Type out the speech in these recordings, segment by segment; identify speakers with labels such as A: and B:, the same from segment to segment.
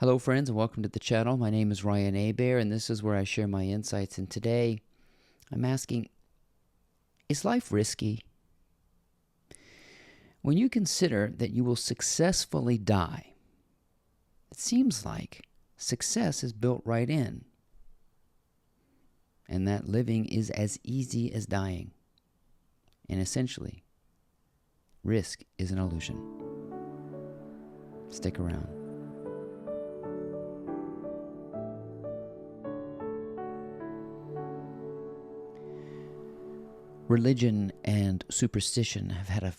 A: Hello, friends, and welcome to the channel. My name is Ryan Abair, and this is where I share my insights. And today, I'm asking, is life risky? When you consider that you will successfully die, it seems like success is built right in, and that living is as easy as dying. And essentially, risk is an illusion. Stick around. Religion and superstition have had a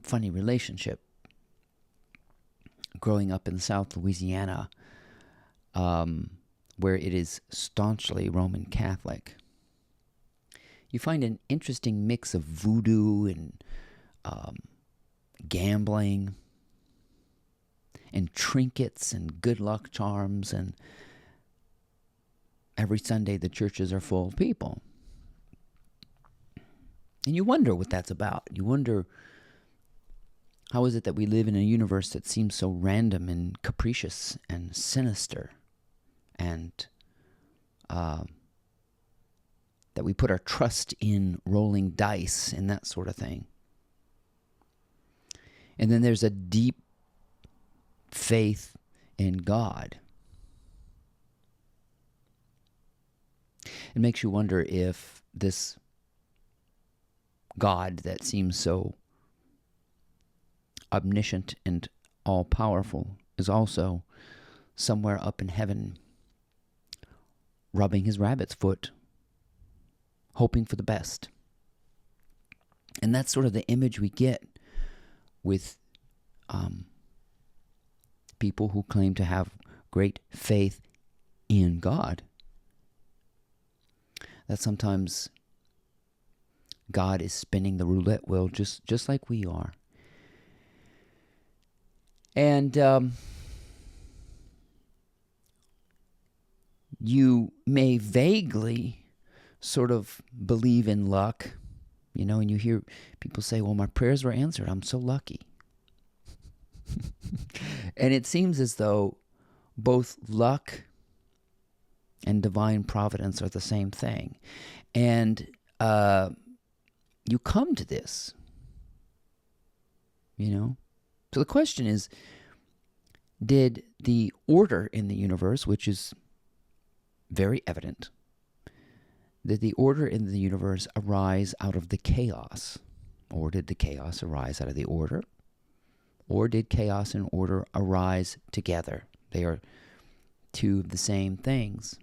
A: funny relationship. Growing up in South Louisiana, where it is staunchly Roman Catholic, you find an interesting mix of voodoo and gambling and trinkets and good luck charms, and every Sunday the churches are full of people. And you wonder what that's about. You wonder, how is it that we live in a universe that seems so random and capricious and sinister, and that we put our trust in rolling dice and that sort of thing. And then there's a deep faith in God. It makes you wonder if this God that seems so omniscient and all-powerful is also somewhere up in heaven, rubbing his rabbit's foot, hoping for the best. And that's sort of the image we get with people who claim to have great faith in God. That sometimes God is spinning the roulette wheel just like we are. And you may vaguely sort of believe in luck, and you hear people say, well, my prayers were answered. I'm so lucky. And it seems as though both luck and divine providence are the same thing. And you come to this, So the question is, did the order in the universe, which is very evident, did the order in the universe arise out of the chaos? Or did the chaos arise out of the order? Or did chaos and order arise together? They are two of the same things.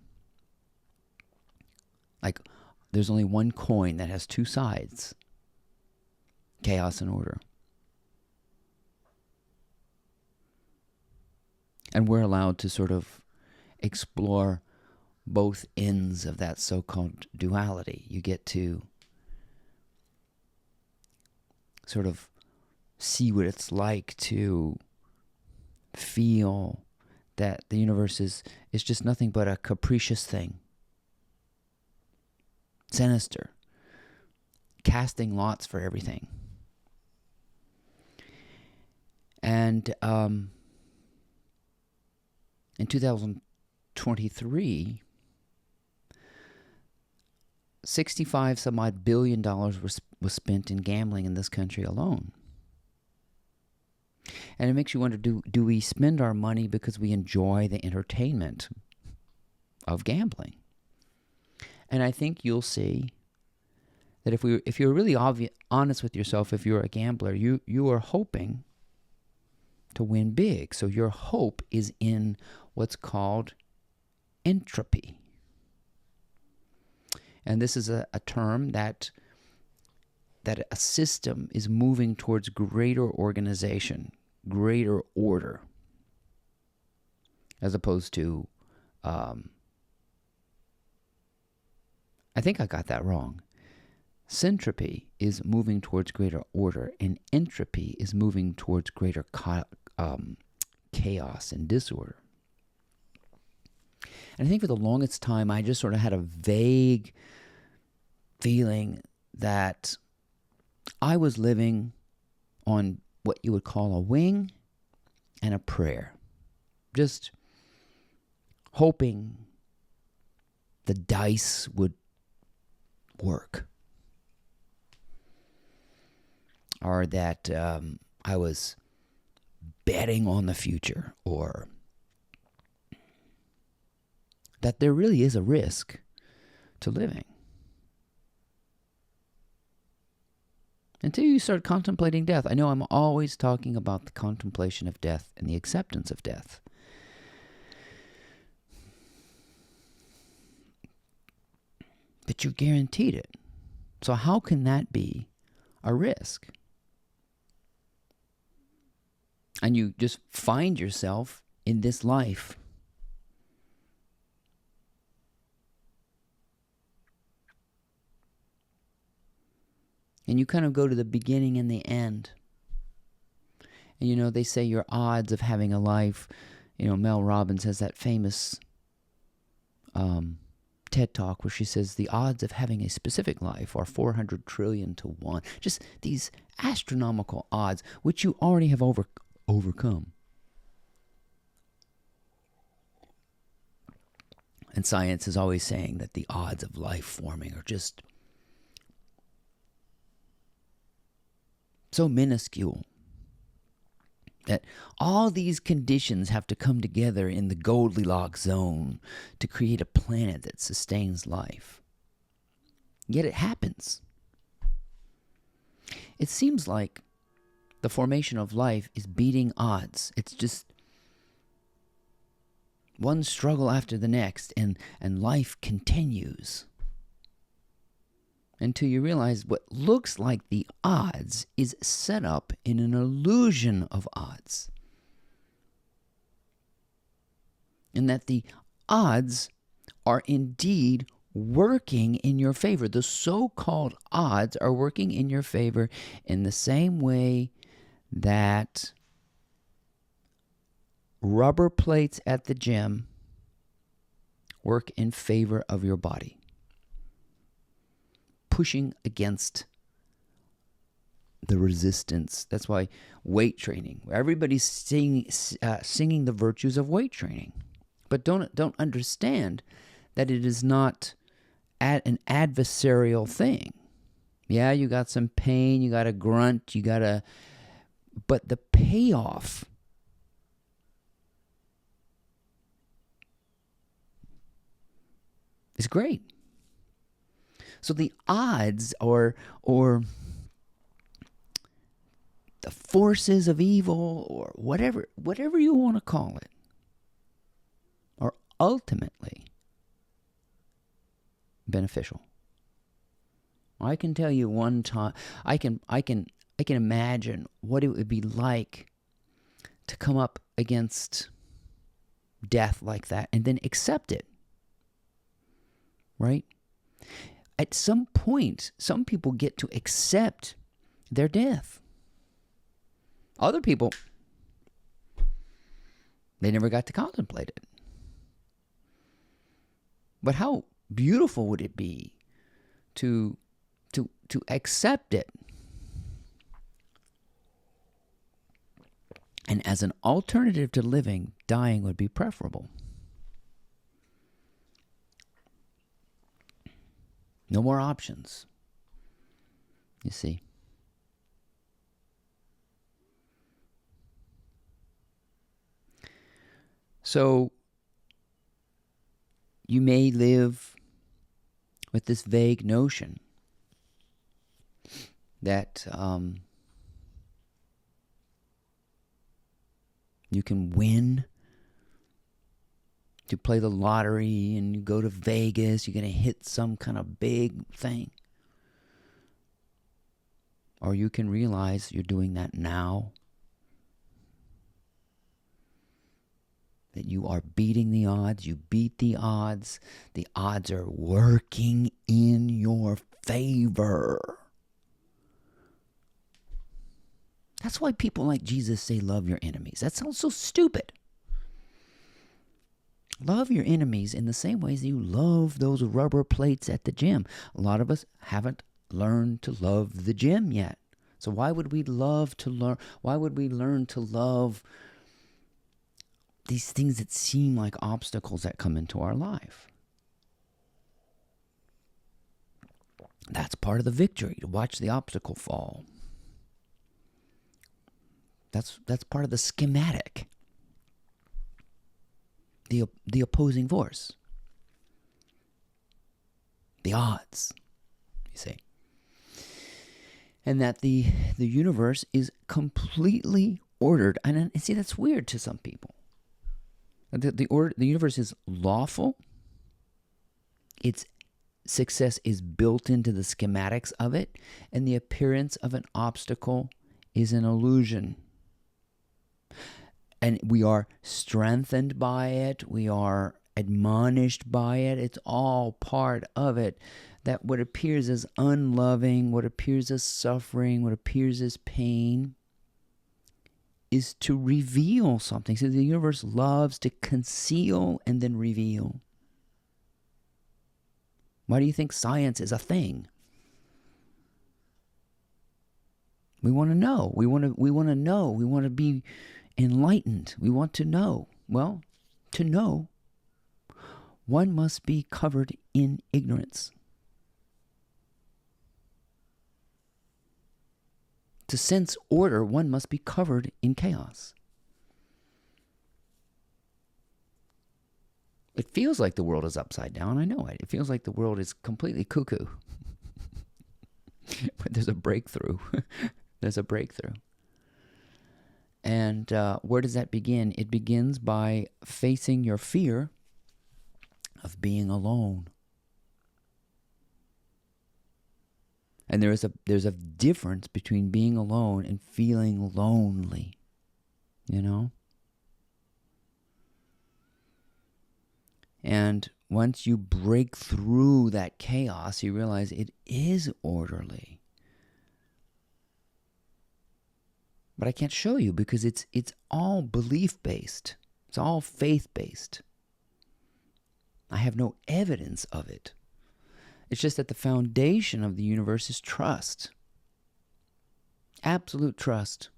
A: Like, there's only one coin that has two sides: chaos and order. And we're allowed to sort of explore both ends of that so-called duality. You get to sort of see what it's like to feel that the universe is just nothing but a capricious thing. Sinister. Casting lots for everything. And in 2023, $65 some odd billion was spent in gambling in this country alone. And it makes you wonder, do we spend our money because we enjoy the entertainment of gambling? And I think you'll see that if you're really honest with yourself, if you're a gambler, you are hoping to win big. So your hope is in what's called entropy. And this is a term that a system is moving towards greater organization, greater order, as opposed to, I think I got that wrong. Syntropy is moving towards greater order, and entropy is moving towards greater chaos and disorder. And I think for the longest time, I just sort of had a vague feeling that I was living on what you would call a wing and a prayer. Just hoping the dice would work, or that I was betting on the future, or that there really is a risk to living. Until you start contemplating death. I know I'm always talking about the contemplation of death and the acceptance of death. But you're guaranteed it. So how can that be a risk? And you just find yourself in this life and you kind of go to the beginning and the end. And they say your odds of having a life, Mel Robbins has that famous TED Talk where she says the odds of having a specific life are 400 trillion to 1. Just these astronomical odds, which you already have overcome. And science is always saying that the odds of life forming are just so minuscule that all these conditions have to come together in the Goldilocks zone to create a planet that sustains life. Yet it happens. It seems like the formation of life is beating odds. It's just one struggle after the next, and life continues. Until you realize what looks like the odds is set up in an illusion of odds. And that the odds are indeed working in your favor. The so-called odds are working in your favor in the same way that rubber plates at the gym work in favor of your body. Pushing against the resistance. That's why weight training. Everybody's singing the virtues of weight training, but don't understand that it is not an adversarial thing. Yeah, you got some pain, you got to grunt, but the payoff is great. So the odds or the forces of evil or whatever you want to call it are ultimately beneficial. I can tell you one time, I can imagine what it would be like to come up against death like that and then accept it. Right? At some point, some people get to accept their death. Other people, they never got to contemplate it. But how beautiful would it be to accept it? And as an alternative to living, dying would be preferable. No more options. You see. So you may live with this vague notion that you can win. You play the lottery and you go to Vegas, you're going to hit some kind of big thing. Or you can realize you're doing that now. That you are beating the odds. You beat the odds. The odds are working in your favor. That's why people like Jesus say, love your enemies. That sounds so stupid. Love your enemies in the same ways you love those rubber plates at the gym. A lot of us haven't learned to love the gym yet. So why would we learn to love these things that seem like obstacles that come into our life. That's part of the victory, to watch the obstacle fall. That's part of the schematic. The opposing force. The odds, you see. And that the universe is completely ordered. And see, that's weird to some people. The universe is lawful. Its success is built into the schematics of it, and the appearance of an obstacle is an illusion. And we are strengthened by it. We are admonished by it. It's all part of it. That what appears as unloving, what appears as suffering, what appears as pain is to reveal something. So the universe loves to conceal and then reveal. Why do you think science is a thing? We want to know. We want to know. We want to be enlightened. We want to know. Well, to know, one must be covered in ignorance. To sense order, one must be covered in chaos. It feels like the world is upside down. I know it. It feels like the world is completely cuckoo. But there's a breakthrough. There's a breakthrough. And where does that begin? It begins by facing your fear of being alone. And there's a difference between being alone and feeling lonely, you know? And once you break through that chaos, you realize it is orderly. But I can't show you because it's all belief-based. It's all faith-based. I have no evidence of it. It's just that the foundation of the universe is trust. Absolute trust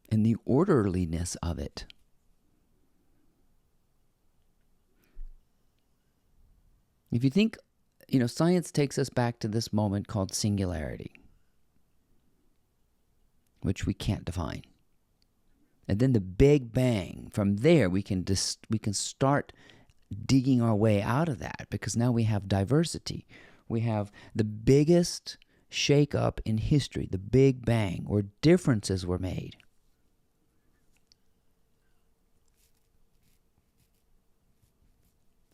A: in the orderliness of it. If you think, science takes us back to this moment called singularity, which we can't define. And then the Big Bang. From there, we can start digging our way out of that, because now we have diversity. We have the biggest shake-up in history, the Big Bang, where differences were made.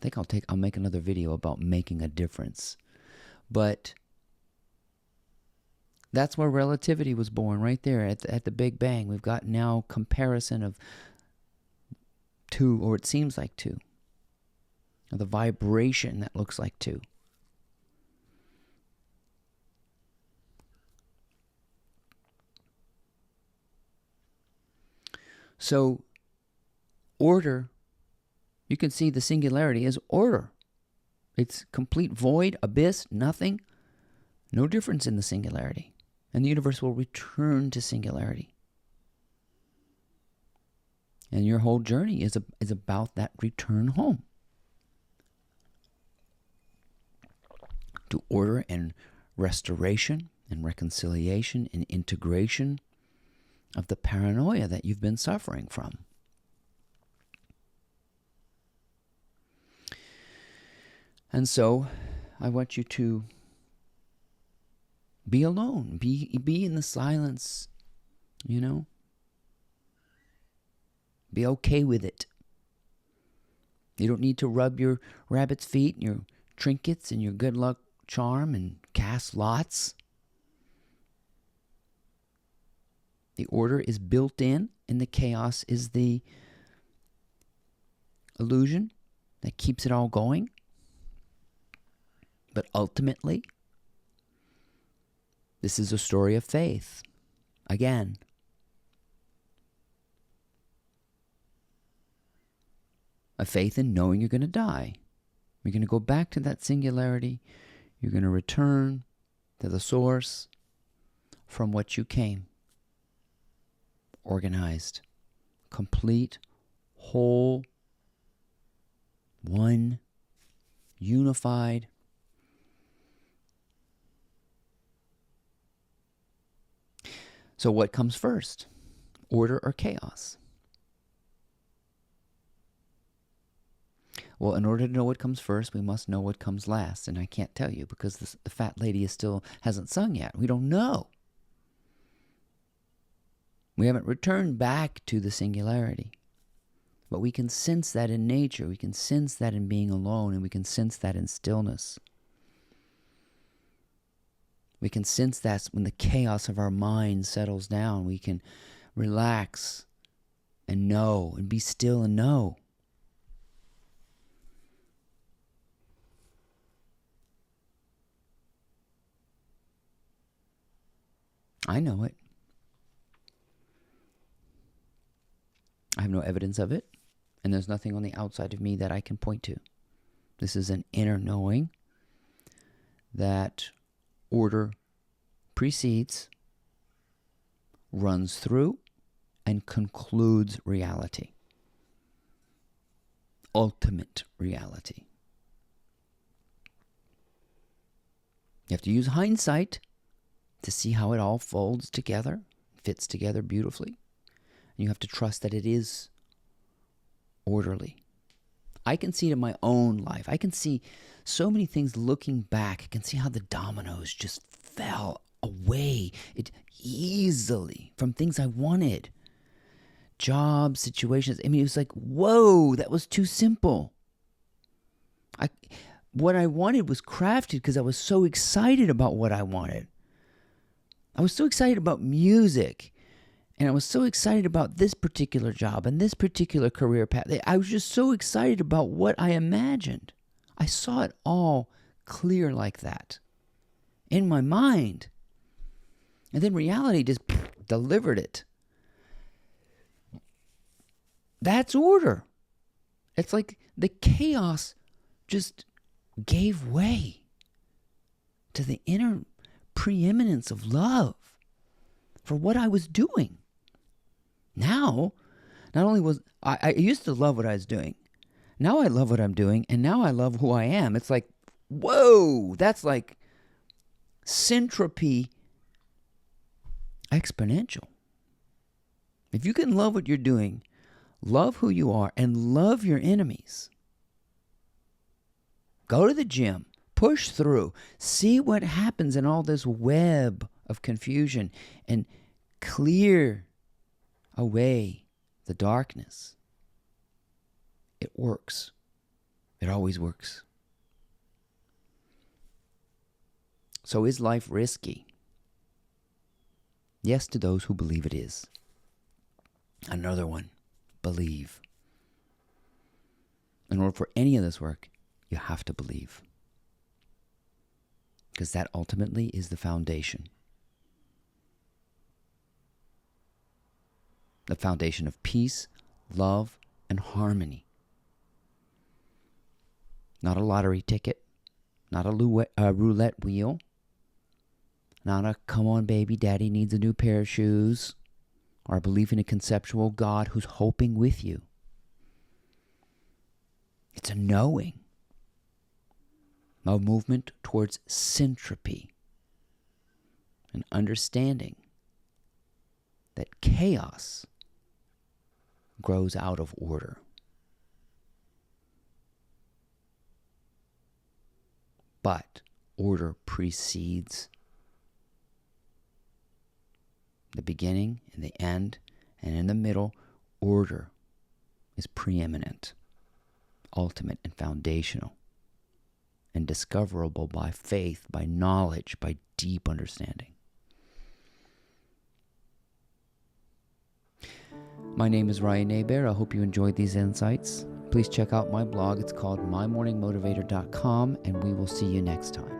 A: I think I'll make another video about making a difference. But that's where relativity was born, right there at the Big Bang. We've got now comparison of two, or it seems like two. The vibration that looks like two. So, order, you can see the singularity as order. It's complete void, abyss, nothing. No difference in the singularity. And the universe will return to singularity. And your whole journey is about that return home. To order and restoration and reconciliation and integration of the paranoia that you've been suffering from. And so, I want you to be alone. Be in the silence, Be okay with it. You don't need to rub your rabbit's feet and your trinkets and your good luck charm and cast lots. The order is built in, and the chaos is the illusion that keeps it all going. But ultimately, this is a story of faith. Again, a faith in knowing you're going to die. You're going to go back to that singularity. You're going to return to the source from which you came. Organized, complete, whole, one, unified. So what comes first? Order or chaos? Well, in order to know what comes first, we must know what comes last. And I can't tell you because the fat lady hasn't sung yet. We don't know. We haven't returned back to the singularity. But we can sense that in nature. We can sense that in being alone. And we can sense that in stillness. We can sense that when the chaos of our mind settles down. We can relax and know and be still and know. I know it. I have no evidence of it, and there's nothing on the outside of me that I can point to. This is an inner knowing that order precedes, runs through, and concludes reality. Ultimate reality. You have to use hindsight to see how it all folds together, fits together beautifully. And you have to trust that it is orderly. I can see it in my own life. I can see so many things looking back. I can see how the dominoes just fell away easily from things I wanted. Jobs, situations. I mean, it was like, whoa, that was too simple. What I wanted was crafted because I was so excited about what I wanted. I was so excited about music, and I was so excited about this particular job and this particular career path. I was just so excited about what I imagined. I saw it all clear like that in my mind. And then reality just delivered it. That's order. It's like the chaos just gave way to the inner preeminence of love for what I was doing. Now, not only was I used to love what I was doing. Now I love what I'm doing, and now I love who I am. It's like, whoa, that's like syntropy exponential. If you can love what you're doing, love who you are, and love your enemies, go to the gym, push through, see what happens in all this web of confusion, and clear away the darkness. It works. It always works. So is life risky? Yes, to those who believe it is. Another one, believe. In order for any of this work, you have to believe. Because that ultimately is the foundation. The foundation of peace, love, and harmony. Not a lottery ticket, not a roulette wheel, not a come on baby, daddy needs a new pair of shoes, or a belief in a conceptual God who's hoping with you. It's a knowing, a movement towards syntropy, an understanding that chaos grows out of order. But order precedes the beginning and the end, and in the middle, order is preeminent, ultimate and foundational, and discoverable by faith, by knowledge, by deep understanding. My name is Ryan Naber. I hope you enjoyed these insights. Please check out my blog. It's called mymorningmotivator.com, and we will see you next time.